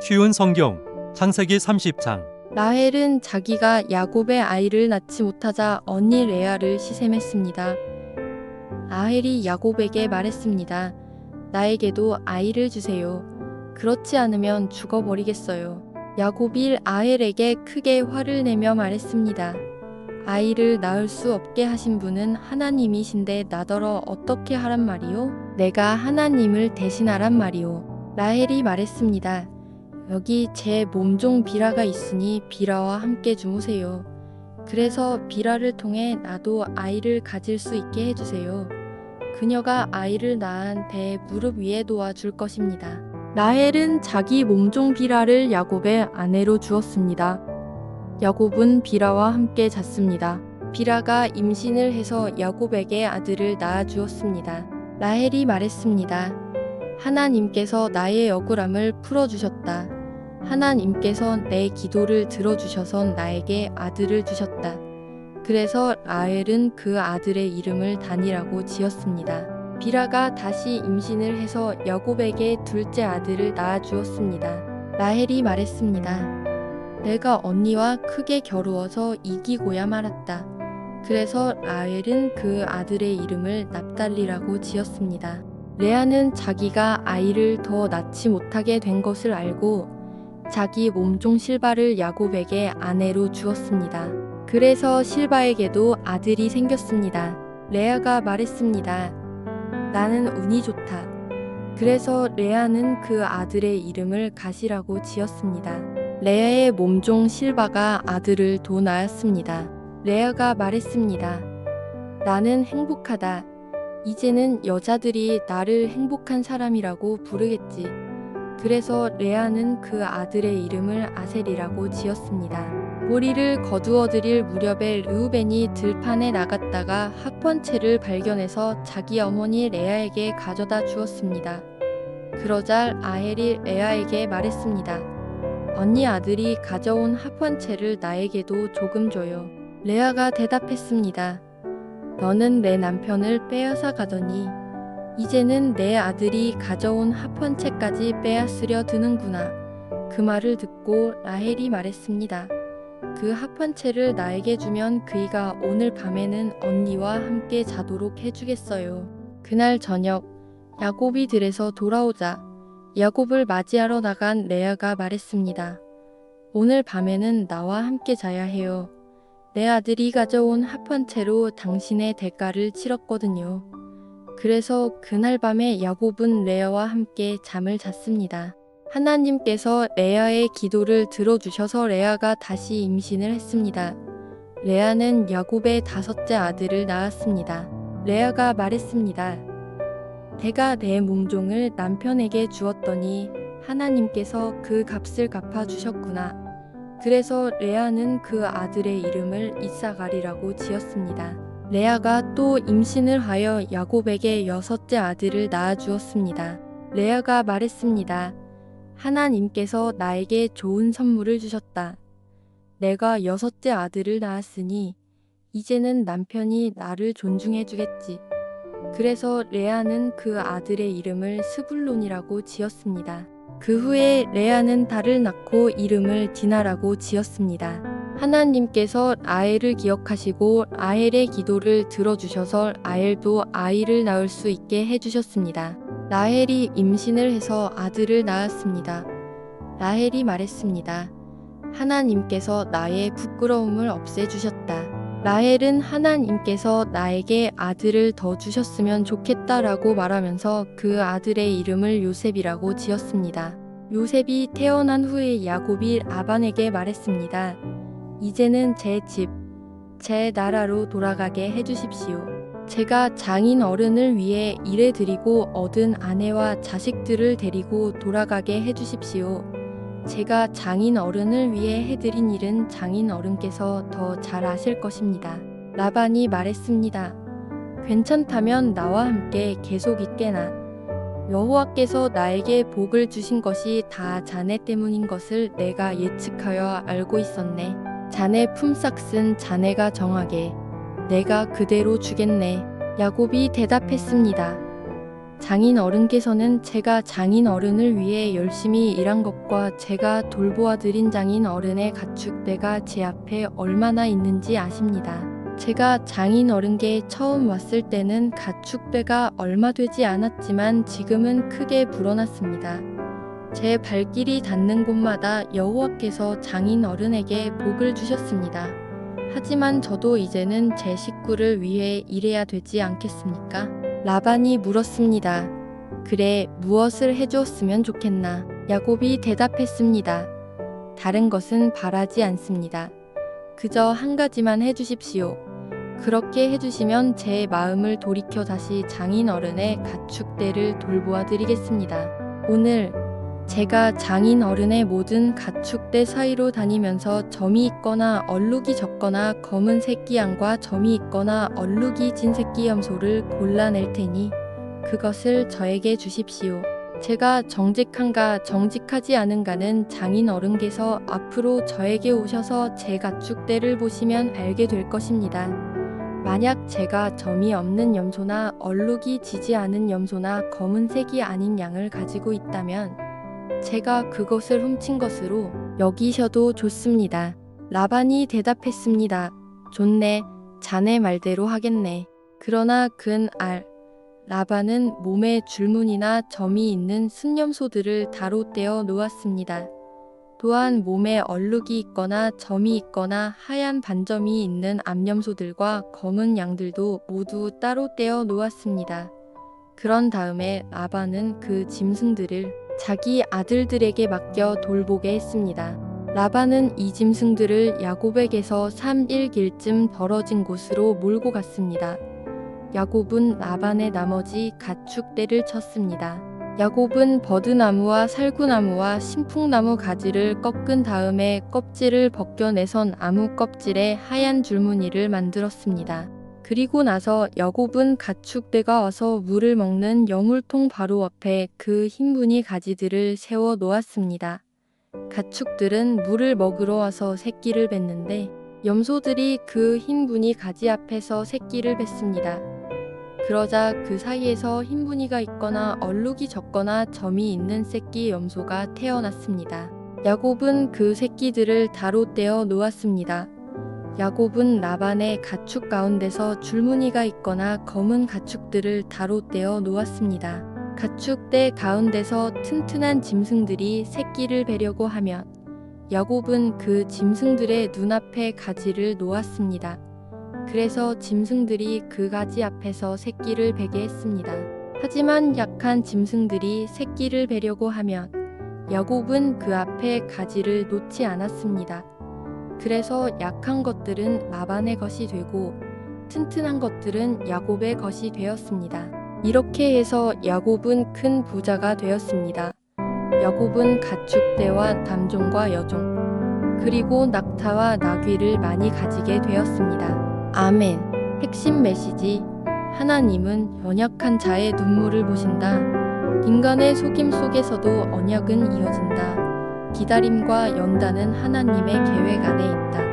쉬운 성경 창세기 30장. 라헬은 자기가 야곱의 아이를 낳지 못하자 언니 레아를 시샘했습니다. 라헬이 야곱에게 말했습니다. 나에게도 아이를 주세요. 그렇지 않으면 죽어버리겠어요. 야곱이 라헬에게 크게 화를 내며 말했습니다. 아이를 낳을 수 없게 하신 분은 하나님이신데 나더러 어떻게 하란 말이요? 내가 하나님을 대신하란 말이요. 라헬이 말했습니다. 여기 제 몸종 비라가 있으니 비라와 함께 주무세요. 그래서 비라를 통해 나도 아이를 가질 수 있게 해주세요. 그녀가 아이를 낳은 배의 무릎 위에 놓아줄 것입니다. 라헬은 자기 몸종 비라를 야곱의 아내로 주었습니다. 야곱은 비라와 함께 잤습니다. 비라가 임신을 해서 야곱에게 아들을 낳아 주었습니다. 라헬이 말했습니다. 하나님께서 나의 억울함을 풀어주셨다. 하나님께서 내 기도를 들어주셔서 나에게 아들을 주셨다. 그래서 라헬은 그 아들의 이름을 단이라고 지었습니다. 비라가 다시 임신을 해서 야곱에게 둘째 아들을 낳아 주었습니다. 라헬이 말했습니다. 내가 언니와 크게 겨루어서 이기고야 말았다. 그래서 라헬은 그 아들의 이름을 납달리라고 지었습니다. 레아는 자기가 아이를 더 낳지 못하게 된 것을 알고 자기 몸종 실바를 야곱에게 아내로 주었습니다. 그래서 실바에게도 아들이 생겼습니다. 레아가 말했습니다. 나는 운이 좋다. 그래서 레아는 그 아들의 이름을 가시라고 지었습니다. 레아의 몸종 실바가 아들을 더 낳았습니다. 레아가 말했습니다. 나는 행복하다. 이제는 여자들이 나를 행복한 사람이라고 부르겠지. 그래서 레아는 그 아들의 이름을 아셀이라고 지었습니다. 보리를 거두어 드릴 무렵에 르우벤이 들판에 나갔다가 합펀채를 발견해서 자기 어머니 레아에게 가져다 주었습니다. 그러자 라헬이 레아에게 말했습니다. 언니 아들이 가져온 합펀채를 나에게도 조금 줘요. 레아가 대답했습니다. 너는 내 남편을 빼앗아 가더니 이제는 내 아들이 가져온 합펀채까지 빼앗으려 드는구나. 그 말을 듣고 라헬이 말했습니다. 그 합펀채를 나에게 주면 그이가 오늘 밤에는 언니와 함께 자도록 해주겠어요. 그날 저녁 야곱이 들에서 돌아오자 야곱을 맞이하러 나간 레아가 말했습니다. 오늘 밤에는 나와 함께 자야 해요. 내 아들이 가져온 합펀채로 당신의 대가를 치렀거든요. 그래서 그날 밤에 야곱은 레아와 함께 잠을 잤습니다. 하나님께서 레아의 기도를 들어주셔서 레아가 다시 임신을 했습니다. 레아는 야곱의 5째 아들을 낳았습니다. 레아가 말했습니다. 내가 내 몸종을 남편에게 주었더니 하나님께서 그 값을 갚아주셨구나. 그래서 레아는 그 아들의 이름을 이사갈이라고 지었습니다. 레아가 또 임신을 하여 야곱에게 6째 아들을 낳아 주었습니다. 레아가 말했습니다. 하나님께서 나에게 좋은 선물을 주셨다. 내가 6째 아들을 낳았으니 이제는 남편이 나를 존중해 주겠지. 그래서 레아는 그 아들의 이름을 스불론이라고 지었습니다. 그 후에 레아는 딸을 낳고 이름을 디나라고 지었습니다. 하나님께서 라헬을 기억하시고 라헬의 기도를 들어주셔서 라헬도 아이를 낳을 수 있게 해주셨습니다. 라헬이 임신을 해서 아들을 낳았습니다. 라헬이 말했습니다. 하나님께서 나의 부끄러움을 없애주셨다. 라헬은 하나님께서 나에게 아들을 더 주셨으면 좋겠다라고 말하면서 그 아들의 이름을 요셉이라고 지었습니다. 요셉이 태어난 후에 야곱이 라반에게 말했습니다. 이제는 제 집, 제 나라로 돌아가게 해주십시오. 제가 장인 어른을 위해 일해드리고 얻은 아내와 자식들을 데리고 돌아가게 해주십시오. 제가 장인 어른을 위해 해드린 일은 장인 어른께서 더 잘 아실 것입니다. 라반이 말했습니다. 괜찮다면 나와 함께 계속 있게나. 여호와께서 나에게 복을 주신 것이 다 자네 때문인 것을 내가 예측하여 알고 있었네. 자네 품삯은 자네가 정하게. 내가 그대로 주겠네. 야곱이 대답했습니다. 장인 어른께서는 제가 장인 어른을 위해 열심히 일한 것과 제가 돌보아 드린 장인 어른의 가축대가 제 앞에 얼마나 있는지 아십니다. 제가 장인 어른께 처음 왔을 때는 가축배가 얼마 되지 않았지만 지금은 크게 불어났습니다. 제 발길이 닿는 곳마다 여호와께서 장인 어른에게 복을 주셨습니다. 하지만 저도 이제는 제 식구를 위해 일해야 되지 않겠습니까? 라반이 물었습니다. 그래, 무엇을 해주었으면 좋겠나? 야곱이 대답했습니다. 다른 것은 바라지 않습니다. 그저 한 가지만 해주십시오. 그렇게 해주시면 제 마음을 돌이켜 다시 장인 어른의 가축대를 돌보아 드리겠습니다. 오늘 제가 장인 어른의 모든 가축대 사이로 다니면서 점이 있거나 얼룩이 적거나 검은 새끼 양과 점이 있거나 얼룩이 진 새끼 염소를 골라낼 테니 그것을 저에게 주십시오. 제가 정직한가 정직하지 않은가는 장인 어른께서 앞으로 저에게 오셔서 제 가축대를 보시면 알게 될 것입니다. 만약 제가 점이 없는 염소나 얼룩이 지지 않은 염소나 검은색이 아닌 양을 가지고 있다면 제가 그것을 훔친 것으로 여기셔도 좋습니다. 라반이 대답했습니다. 좋네, 자네 말대로 하겠네. 그러나 라반은 몸에 줄무늬나 점이 있는 순염소들을 따로 떼어 놓았습니다. 또한 몸에 얼룩이 있거나 점이 있거나 하얀 반점이 있는 암염소들과 검은 양들도 모두 따로 떼어 놓았습니다. 그런 다음에 라반은 그 짐승들을 자기 아들들에게 맡겨 돌보게 했습니다. 라반은 이 짐승들을 야곱에게서 3일 길쯤 떨어진 곳으로 몰고 갔습니다. 야곱은 라반의 나머지 가축대를 쳤습니다. 야곱은 버드나무와 살구나무와 신풍나무 가지를 꺾은 다음에 껍질을 벗겨내선 나무 껍질에 하얀 줄무늬를 만들었습니다. 그리고 나서 야곱은 가축대가 와서 물을 먹는 여물통 바로 앞에 그 흰 무늬 가지들을 세워 놓았습니다. 가축들은 물을 먹으러 와서 새끼를 뱉는데 염소들이 그 흰 무늬 가지 앞에서 새끼를 뱉습니다. 그러자 그 사이에서 흰 무늬가 있거나 얼룩이 적거나 점이 있는 새끼 염소가 태어났습니다. 야곱은 그 새끼들을 다로 떼어 놓았습니다. 야곱은 라반의 가축 가운데서 줄무늬가 있거나 검은 가축들을 다로 떼어 놓았습니다. 가축대 가운데서 튼튼한 짐승들이 새끼를 베려고 하면 야곱은 그 짐승들의 눈앞에 가지를 놓았습니다. 그래서 짐승들이 그 가지 앞에서 새끼를 베게 했습니다. 하지만 약한 짐승들이 새끼를 베려고 하면 야곱은 그 앞에 가지를 놓지 않았습니다. 그래서 약한 것들은 라반의 것이 되고 튼튼한 것들은 야곱의 것이 되었습니다. 이렇게 해서 야곱은 큰 부자가 되었습니다. 야곱은 가축대와 남종과 여종 그리고 낙타와 나귀를 많이 가지게 되었습니다. 아멘. 핵심 메시지. 하나님은 연약한 자의 눈물을 보신다. 인간의 속임 속에서도 언약은 이어진다. 기다림과 연단은 하나님의 계획 안에 있다.